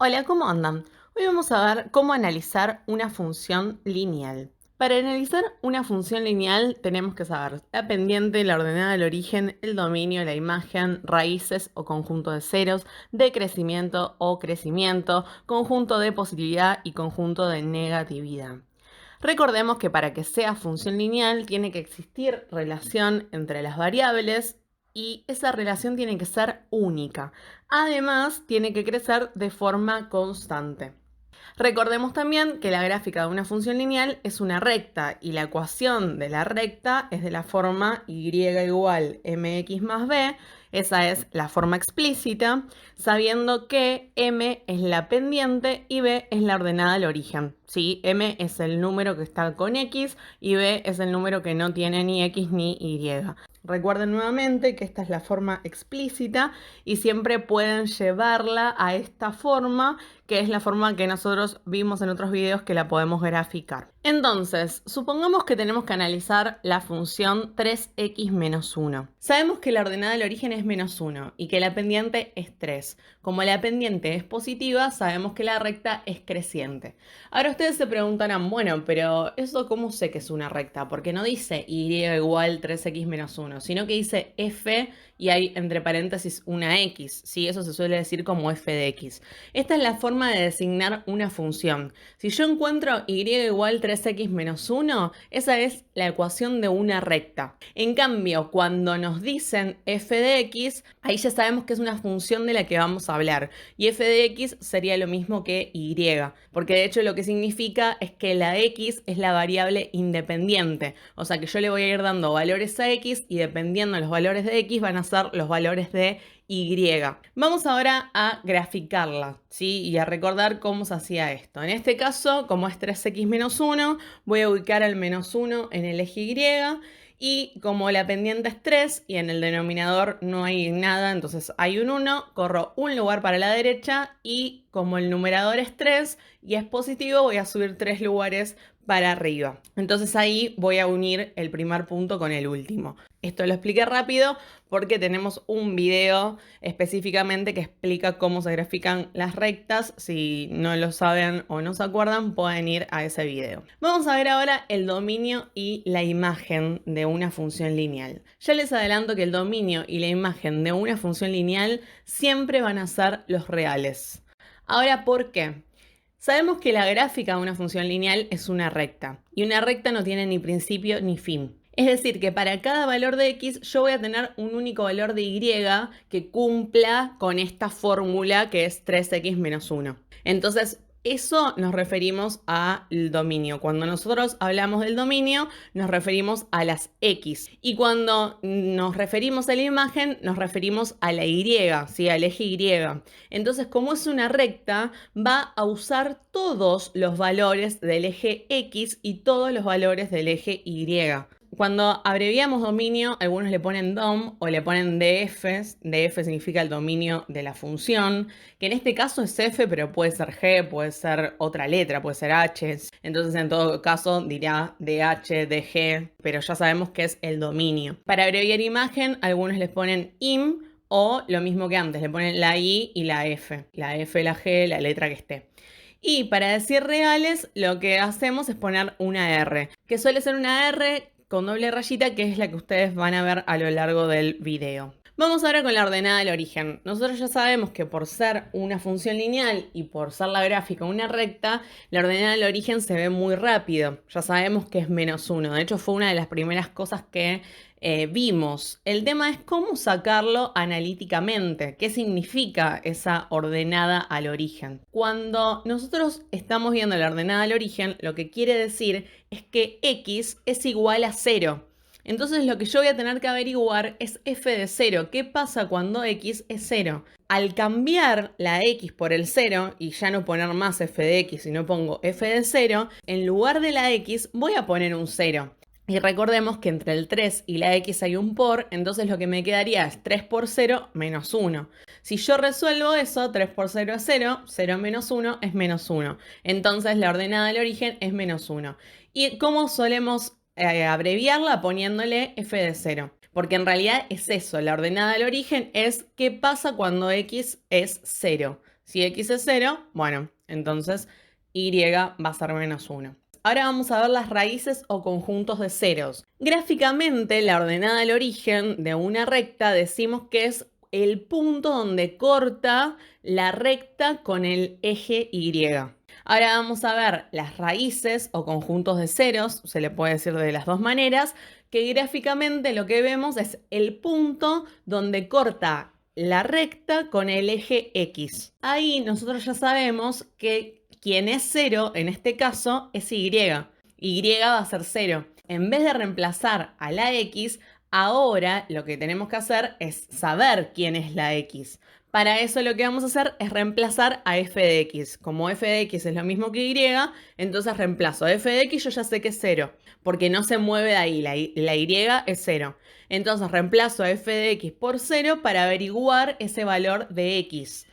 Hola, ¿cómo andan? Hoy vamos a ver cómo analizar una función lineal. Para analizar una función lineal tenemos que saber la pendiente, la ordenada del origen, el dominio, la imagen, raíces o conjunto de ceros, decrecimiento o crecimiento, conjunto de positividad y conjunto de negatividad. Recordemos que para que sea función lineal tiene que existir relación entre las variables y esa relación tiene que ser única. Además, tiene que crecer de forma constante. Recordemos también que la gráfica de una función lineal es una recta y la ecuación de la recta es de la forma y igual mx más b. Esa es la forma explícita, sabiendo que m es la pendiente y b es la ordenada del origen. ¿Sí? M es el número que está con x y b es el número que no tiene ni x ni y. Recuerden nuevamente que esta es la forma explícita y siempre pueden llevarla a esta forma, que es la forma que nosotros vimos en otros videos que la podemos graficar. Entonces, supongamos que tenemos que analizar la función 3x menos 1. Sabemos que la ordenada del origen es menos 1 y que la pendiente es 3. Como la pendiente es positiva, sabemos que la recta es creciente. Ahora ustedes se preguntarán, bueno, pero ¿eso cómo sé que es una recta? Porque no dice y igual 3x menos 1, sino que dice f y hay entre paréntesis una x, ¿sí? Eso se suele decir como f de x. Esta es la forma de designar una función. Si yo encuentro y igual 3x menos 1, esa es la ecuación de una recta. En cambio, cuando nos dicen f de x, ahí ya sabemos que es una función de la que vamos a hablar. Y f de x sería lo mismo que y, porque de hecho lo que significa es que la x es la variable independiente. O sea que yo le voy a ir dando valores a x y dependiendo de los valores de x van a ser los valores de y. Vamos ahora a graficarla, ¿sí? Y a recordar cómo se hacía esto. En este caso, como es 3x menos 1, voy a ubicar el menos 1 en el eje y. Y como la pendiente es 3 y en el denominador no hay nada, entonces hay un 1, corro un lugar para la derecha y como el numerador es 3 y es positivo, voy a subir 3 lugares para arriba. Entonces ahí voy a unir el primer punto con el último. Esto lo expliqué rápido porque tenemos un video específicamente que explica cómo se grafican las rectas. Si no lo saben o no se acuerdan, pueden ir a ese video. Vamos a ver ahora el dominio y la imagen de una función lineal. Ya les adelanto que el dominio y la imagen de una función lineal siempre van a ser los reales. Ahora, ¿por qué? Sabemos que la gráfica de una función lineal es una recta y una recta no tiene ni principio ni fin. Es decir, que para cada valor de x yo voy a tener un único valor de y que cumpla con esta fórmula que es 3x menos 1. Entonces, eso nos referimos al dominio. Cuando nosotros hablamos del dominio, nos referimos a las x. Y cuando nos referimos a la imagen, nos referimos a la y, ¿sí? Al eje y. Entonces, como es una recta, va a usar todos los valores del eje x y todos los valores del eje y. Cuando abreviamos dominio, algunos le ponen DOM o le ponen DF. DF significa el dominio de la función, que en este caso es F, pero puede ser G, puede ser otra letra, puede ser H. Entonces, en todo caso, dirá DH, DG, pero ya sabemos que es el dominio. Para abreviar imagen, algunos les ponen IM o lo mismo que antes, le ponen la I y la F. La F, la G, la letra que esté. Y para decir reales, lo que hacemos es poner una R, que suele ser una R con doble rayita, que es la que ustedes van a ver a lo largo del video. Vamos ahora con la ordenada del origen. Nosotros ya sabemos que por ser una función lineal y por ser la gráfica una recta, la ordenada del origen se ve muy rápido. Ya sabemos que es menos 1. De hecho, fue una de las primeras cosas que vimos. El tema es cómo sacarlo analíticamente. ¿Qué significa esa ordenada al origen? Cuando nosotros estamos viendo la ordenada al origen, lo que quiere decir es que x es igual a 0. Entonces lo que yo voy a tener que averiguar es f de 0. ¿Qué pasa cuando x es 0? Al cambiar la x por el 0 y ya no poner más f de x, sino pongo f de 0, en lugar de la x voy a poner un 0. Y recordemos que entre el 3 y la x hay un por, entonces lo que me quedaría es 3 por 0 menos 1. Si yo resuelvo eso, 3 por 0 es 0, 0 menos 1 es menos 1. Entonces la ordenada del origen es menos 1. ¿Y cómo solemos abreviarla? Poniéndole f de 0. Porque en realidad es eso, la ordenada del origen es qué pasa cuando x es 0. Si x es 0, bueno, entonces y va a ser -1. Ahora vamos a ver las raíces o conjuntos de ceros. Gráficamente, la ordenada del origen de una recta decimos que es el punto donde corta la recta con el eje Y. Ahora vamos a ver las raíces o conjuntos de ceros, se le puede decir de las dos maneras, que gráficamente lo que vemos es el punto donde corta la recta con el eje X. Ahí nosotros ya sabemos que quien es 0 en este caso es Y. Y va a ser 0. En vez de reemplazar a la X, ahora lo que tenemos que hacer es saber quién es la X. Para eso lo que vamos a hacer es reemplazar a f de x. Como f de x es lo mismo que y, entonces reemplazo f de x, yo ya sé que es 0, porque no se mueve de ahí, la y es 0. Entonces reemplazo a f de x por 0 para averiguar ese valor de x.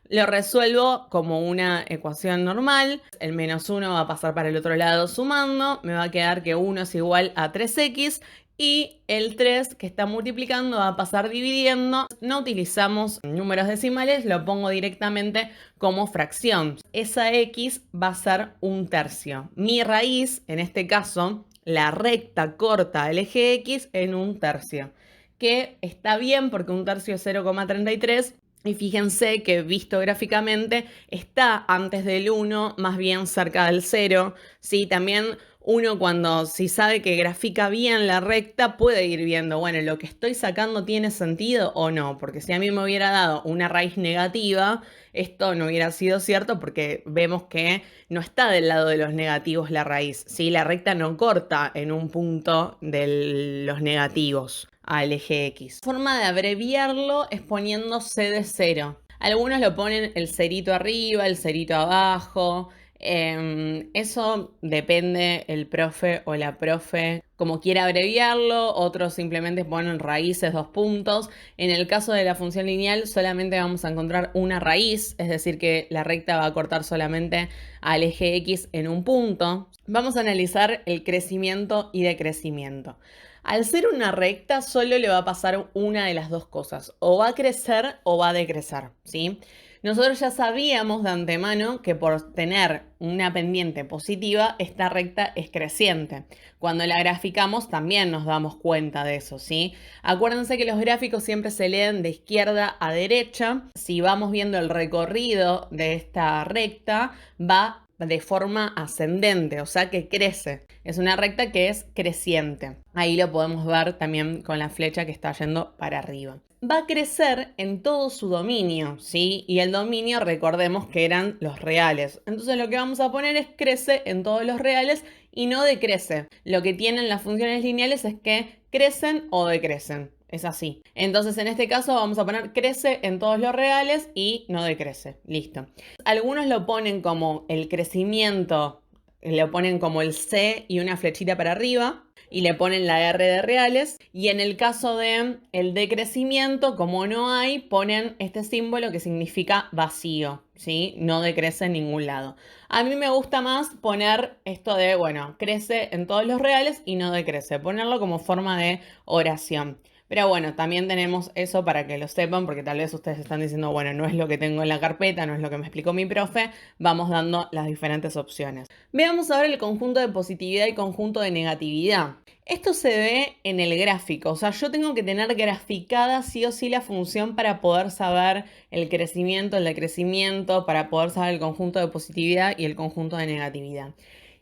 Lo resuelvo como una ecuación normal. El -1 va a pasar para el otro lado sumando. Me va a quedar que 1 es igual a 3x. Y el 3 que está multiplicando va a pasar dividiendo. No utilizamos números decimales, lo pongo directamente como fracción. Esa x va a ser 1/3. Mi raíz, en este caso, la recta corta del eje x en 1/3. Que está bien porque 1/3 es 0,33. Y fíjense que visto gráficamente está antes del 1, más bien cerca del 0. ¿Sí? También uno cuando si sabe que grafica bien la recta puede ir viendo, bueno, lo que estoy sacando tiene sentido o no. Porque si a mí me hubiera dado una raíz negativa, esto no hubiera sido cierto porque vemos que no está del lado de los negativos la raíz. ¿Sí? La recta no corta en un punto de los negativos al eje X. La forma de abreviarlo es poniendo c de 0. Algunos lo ponen el cerito arriba, el cerito abajo. Eso depende el profe o la profe como quiera abreviarlo. Otros simplemente ponen raíces, 2 puntos. En el caso de la función lineal solamente vamos a encontrar una raíz, es decir que la recta va a cortar solamente al eje X en un punto. Vamos a analizar el crecimiento y decrecimiento. Al ser una recta, solo le va a pasar una de las dos cosas. O va a crecer o va a decrecer, ¿sí? Nosotros ya sabíamos de antemano que por tener una pendiente positiva, esta recta es creciente. Cuando la graficamos también nos damos cuenta de eso, ¿sí? Acuérdense que los gráficos siempre se leen de izquierda a derecha. Si vamos viendo el recorrido de esta recta, va de forma ascendente, o sea que crece. Es una recta que es creciente. Ahí lo podemos ver también con la flecha que está yendo para arriba. Va a crecer en todo su dominio, ¿sí? Y el dominio, recordemos que eran los reales. Entonces lo que vamos a poner es crece en todos los reales y no decrece. Lo que tienen las funciones lineales es que crecen o decrecen. Es así. Entonces, en este caso vamos a poner crece en todos los reales y no decrece. Listo. Algunos lo ponen como el crecimiento, lo ponen como el C y una flechita para arriba y le ponen la R de reales. Y en el caso de el decrecimiento, como no hay, ponen este símbolo que significa vacío, ¿sí? No decrece en ningún lado. A mí me gusta más poner esto de, bueno, crece en todos los reales y no decrece. Ponerlo como forma de oración. Pero bueno, también tenemos eso para que lo sepan, porque tal vez ustedes están diciendo, bueno, no es lo que tengo en la carpeta, no es lo que me explicó mi profe, vamos dando las diferentes opciones. Veamos ahora el conjunto de positividad y conjunto de negatividad. Esto se ve en el gráfico, o sea, yo tengo que tener graficada sí o sí la función para poder saber el crecimiento, el decrecimiento, para poder saber el conjunto de positividad y el conjunto de negatividad.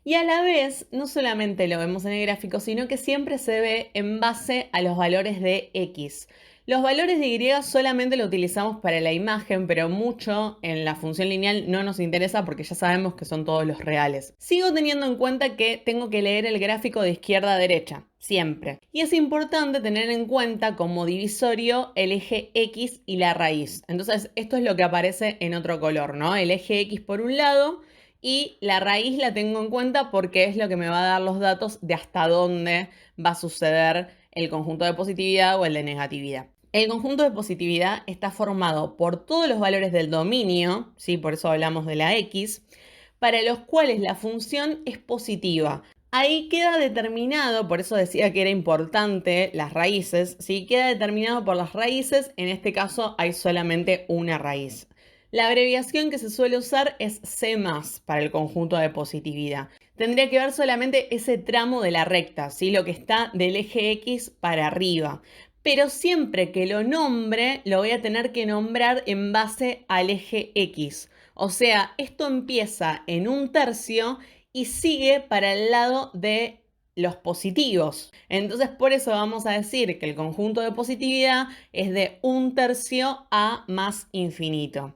Y a la vez, no solamente lo vemos en el gráfico, sino que siempre se ve en base a los valores de X. Los valores de Y solamente lo utilizamos para la imagen, pero mucho en la función lineal no nos interesa porque ya sabemos que son todos los reales. Sigo teniendo en cuenta que tengo que leer el gráfico de izquierda a derecha, siempre. Y es importante tener en cuenta como divisorio el eje X y la raíz. Entonces, esto es lo que aparece en otro color, ¿no? El eje X por un lado y la raíz la tengo en cuenta porque es lo que me va a dar los datos de hasta dónde va a suceder el conjunto de positividad o el de negatividad. El conjunto de positividad está formado por todos los valores del dominio, ¿sí? Por eso hablamos de la X, para los cuales la función es positiva. Ahí queda determinado, por eso decía que era importante las raíces, ¿sí? Queda determinado por las raíces, en este caso hay solamente una raíz. La abreviación que se suele usar es C+ para el conjunto de positividad. Tendría que ver solamente ese tramo de la recta, ¿sí? Lo que está del eje X para arriba. Pero siempre que lo nombre, lo voy a tener que nombrar en base al eje X. O sea, esto empieza en 1/3 y sigue para el lado de los positivos. Entonces, por eso vamos a decir que el conjunto de positividad es de 1/3 a más infinito.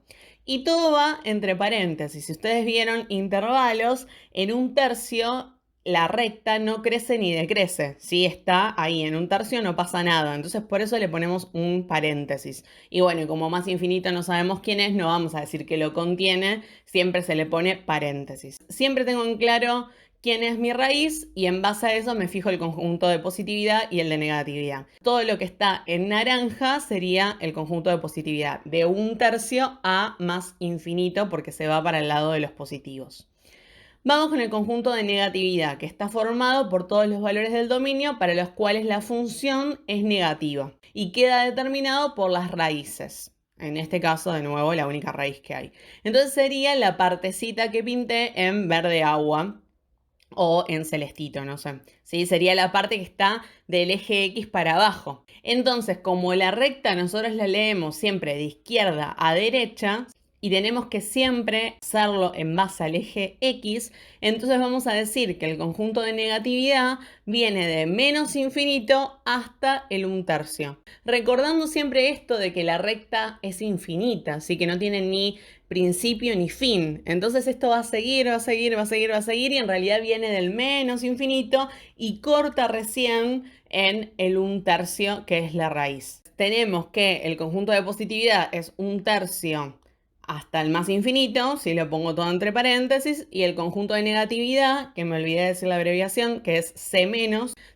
Y todo va entre paréntesis. Si ustedes vieron intervalos, en 1/3 la recta no crece ni decrece. Si está ahí en 1/3 no pasa nada. Entonces por eso le ponemos un paréntesis. Y bueno, como más infinito no sabemos quién es, no vamos a decir que lo contiene. Siempre se le pone paréntesis. Siempre tengo en claro quién es mi raíz y en base a eso me fijo el conjunto de positividad y el de negatividad. Todo lo que está en naranja sería el conjunto de positividad, de 1/3 a más infinito porque se va para el lado de los positivos. Vamos con el conjunto de negatividad, que está formado por todos los valores del dominio para los cuales la función es negativa y queda determinado por las raíces. En este caso, de nuevo, la única raíz que hay. Entonces sería la partecita que pinté en verde agua, o en celestito, no sé. ¿Sí? Sería la parte que está del eje X para abajo. Entonces, como la recta nosotros la leemos siempre de izquierda a derecha y tenemos que siempre hacerlo en base al eje X, entonces vamos a decir que el conjunto de negatividad viene de menos infinito hasta el 1/3. Recordando siempre esto de que la recta es infinita, así que no tiene ni principio ni fin. Entonces esto va a seguir, va a seguir, va a seguir, va a seguir y en realidad viene del menos infinito y corta recién en el 1/3 que es la raíz. Tenemos que el conjunto de positividad es 1/3 hasta el más infinito, si lo pongo todo entre paréntesis, y el conjunto de negatividad, que me olvidé de decir la abreviación, que es C-,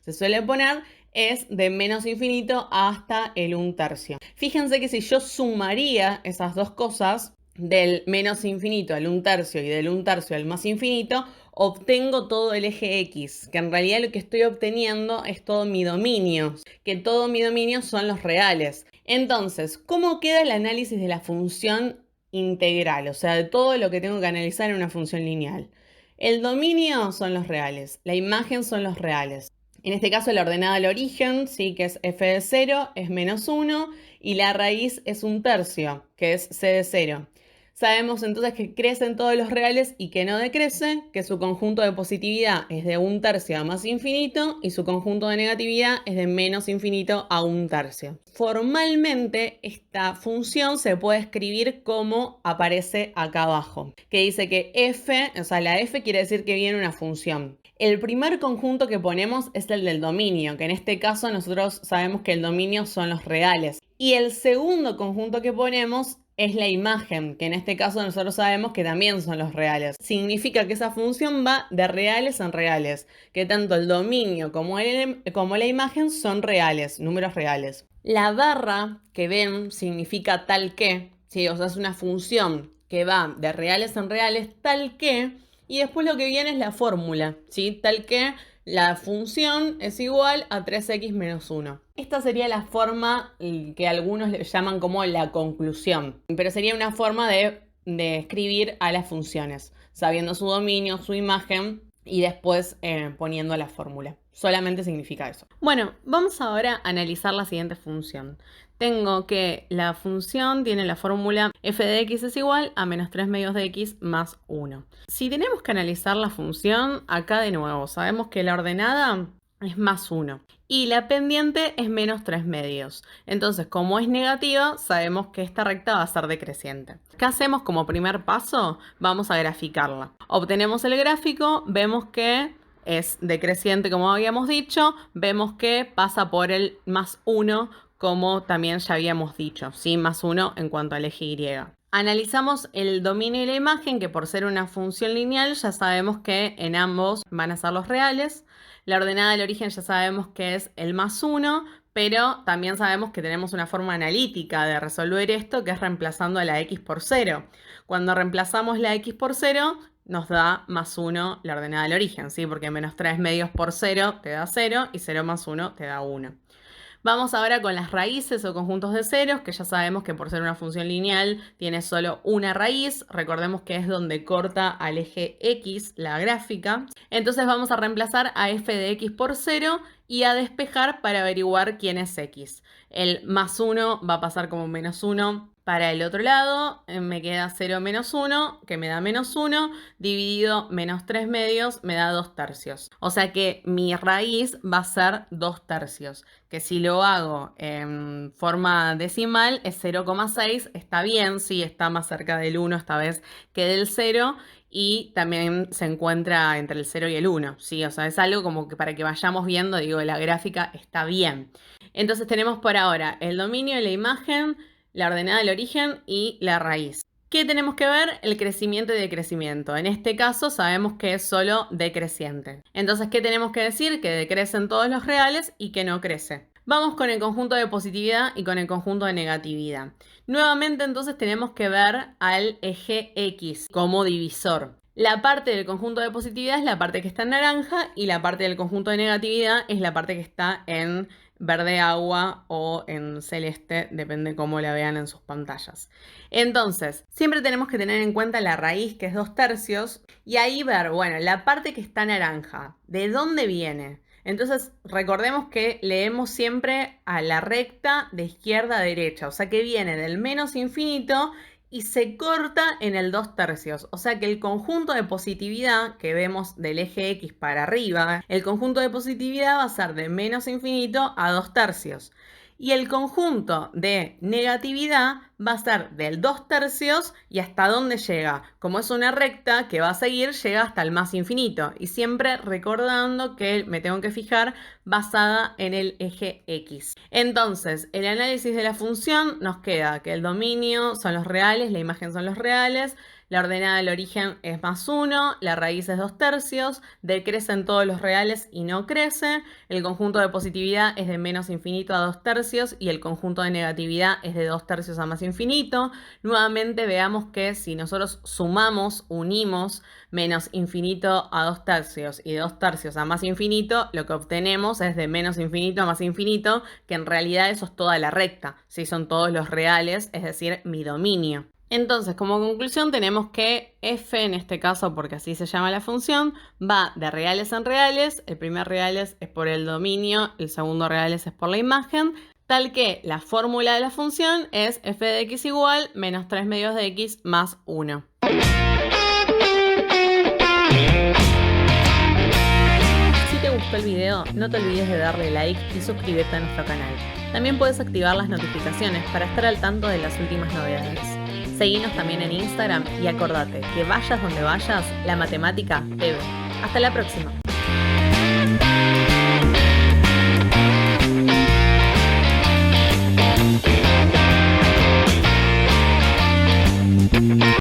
se suele poner, es de menos infinito hasta el 1/3. Fíjense que si yo sumaría esas dos cosas, del menos infinito al 1/3 y del 1/3 al más infinito, obtengo todo el eje X, que en realidad lo que estoy obteniendo es todo mi dominio, que todo mi dominio son los reales. Entonces, ¿cómo queda el análisis de la función integral? O sea, de todo lo que tengo que analizar en una función lineal. El dominio son los reales, la imagen son los reales. En este caso, la ordenada al origen, ¿sí? Que es f de 0, es -1, y la raíz es 1/3, que es c de 0. Sabemos entonces que crecen todos los reales y que no decrecen, que su conjunto de positividad es de 1/3 a más infinito y su conjunto de negatividad es de menos infinito a 1/3. Formalmente esta función se puede escribir como aparece acá abajo, que dice que f, o sea, la f quiere decir que viene una función. El primer conjunto que ponemos es el del dominio, que en este caso nosotros sabemos que el dominio son los reales. Y el segundo conjunto que ponemos es la imagen, que en este caso nosotros sabemos que también son los reales. Significa que esa función va de reales en reales, que tanto el dominio como la imagen son reales, números reales. La barra que ven significa tal que, ¿sí? O sea, es una función que va de reales en reales tal que, y después lo que viene es la fórmula, ¿sí? Tal que la función es igual a 3x menos 1. Esta sería la forma que algunos le llaman como la conclusión, pero sería una forma de escribir a las funciones, sabiendo su dominio, su imagen y después poniendo la fórmula. Solamente significa eso. Bueno, vamos ahora a analizar la siguiente función. Tengo que la función tiene la fórmula f de x es igual a menos 3 medios de x más 1. Si tenemos que analizar la función, acá de nuevo, sabemos que la ordenada es más 1 y la pendiente es menos 3 medios. Entonces, como es negativa, sabemos que esta recta va a ser decreciente. ¿Qué hacemos como primer paso? Vamos a graficarla. Obtenemos el gráfico, vemos que es decreciente como habíamos dicho, vemos que pasa por el más 1 como también ya habíamos dicho, ¿sí? Más 1 en cuanto al eje Y. Analizamos el dominio y la imagen, que por ser una función lineal ya sabemos que en ambos van a ser los reales. La ordenada del origen ya sabemos que es el más 1, pero también sabemos que tenemos una forma analítica de resolver esto, que es reemplazando a la x por 0. Cuando reemplazamos la x por 0, nos da más 1 la ordenada del origen, ¿sí? Porque menos 3 medios por 0 te da 0 y 0 más 1 te da 1. Vamos ahora con las raíces o conjuntos de ceros, que ya sabemos que por ser una función lineal tiene solo una raíz. Recordemos que es donde corta al eje X la gráfica. Entonces vamos a reemplazar a f de x por 0 y a despejar para averiguar quién es x. El más 1 va a pasar como menos 1 para el otro lado. Me queda 0 menos 1, que me da menos 1, dividido menos 3 medios me da 2 tercios. O sea que mi raíz va a ser 2 tercios, que si lo hago en forma decimal es 0,6. Está bien, sí, está más cerca del 1 esta vez que del 0. Y también se encuentra entre el 0 y el 1, ¿sí? O sea, es algo como que para que vayamos viendo, digo, la gráfica está bien. Entonces tenemos por ahora el dominio de la imagen, la ordenada del origen y la raíz. ¿Qué tenemos que ver? El crecimiento y decrecimiento. En este caso sabemos que es solo decreciente. Entonces, ¿qué tenemos que decir? Que decrecen todos los reales y que no crece. Vamos con el conjunto de positividad y con el conjunto de negatividad. Nuevamente entonces tenemos que ver al eje X como divisor. La parte del conjunto de positividad es la parte que está en naranja y la parte del conjunto de negatividad es la parte que está en verde agua o en celeste, depende cómo la vean en sus pantallas. Entonces, siempre tenemos que tener en cuenta la raíz, que es 2 tercios, y ahí ver, bueno, la parte que está naranja, ¿de dónde viene? Entonces, recordemos que leemos siempre a la recta de izquierda a derecha, o sea que viene del menos infinito y se corta en el 2 tercios. O sea que el conjunto de positividad que vemos del eje X para arriba, el conjunto de positividad va a ser de menos infinito a 2 tercios. Y el conjunto de negatividad va a ser del 2 tercios y hasta dónde llega. Como es una recta que va a seguir, llega hasta el más infinito. Y siempre recordando que me tengo que fijar basada en el eje X. Entonces, el análisis de la función nos queda que el dominio son los reales, la imagen son los reales, la ordenada del origen es más 1, la raíz es 2 tercios, decrecen todos los reales y no crece, el conjunto de positividad es de menos infinito a 2 tercios y el conjunto de negatividad es de 2 tercios a más infinito. Nuevamente veamos que si nosotros sumamos, unimos menos infinito a 2 tercios y 2 tercios a más infinito, lo que obtenemos es de menos infinito a más infinito, que en realidad eso es toda la recta, ¿sí? Son todos los reales, es decir, mi dominio. Entonces, como conclusión tenemos que f, en este caso, porque así se llama la función, va de reales en reales. El primer reales es por el dominio, el segundo reales es por la imagen, tal que la fórmula de la función es f de x igual menos 3 medios de x más 1. Si te gustó el video, no te olvides de darle like y suscribirte a nuestro canal. También puedes activar las notificaciones para estar al tanto de las últimas novedades. Seguinos también en Instagram y acordate que vayas donde vayas, la matemática te ve. Hasta la próxima.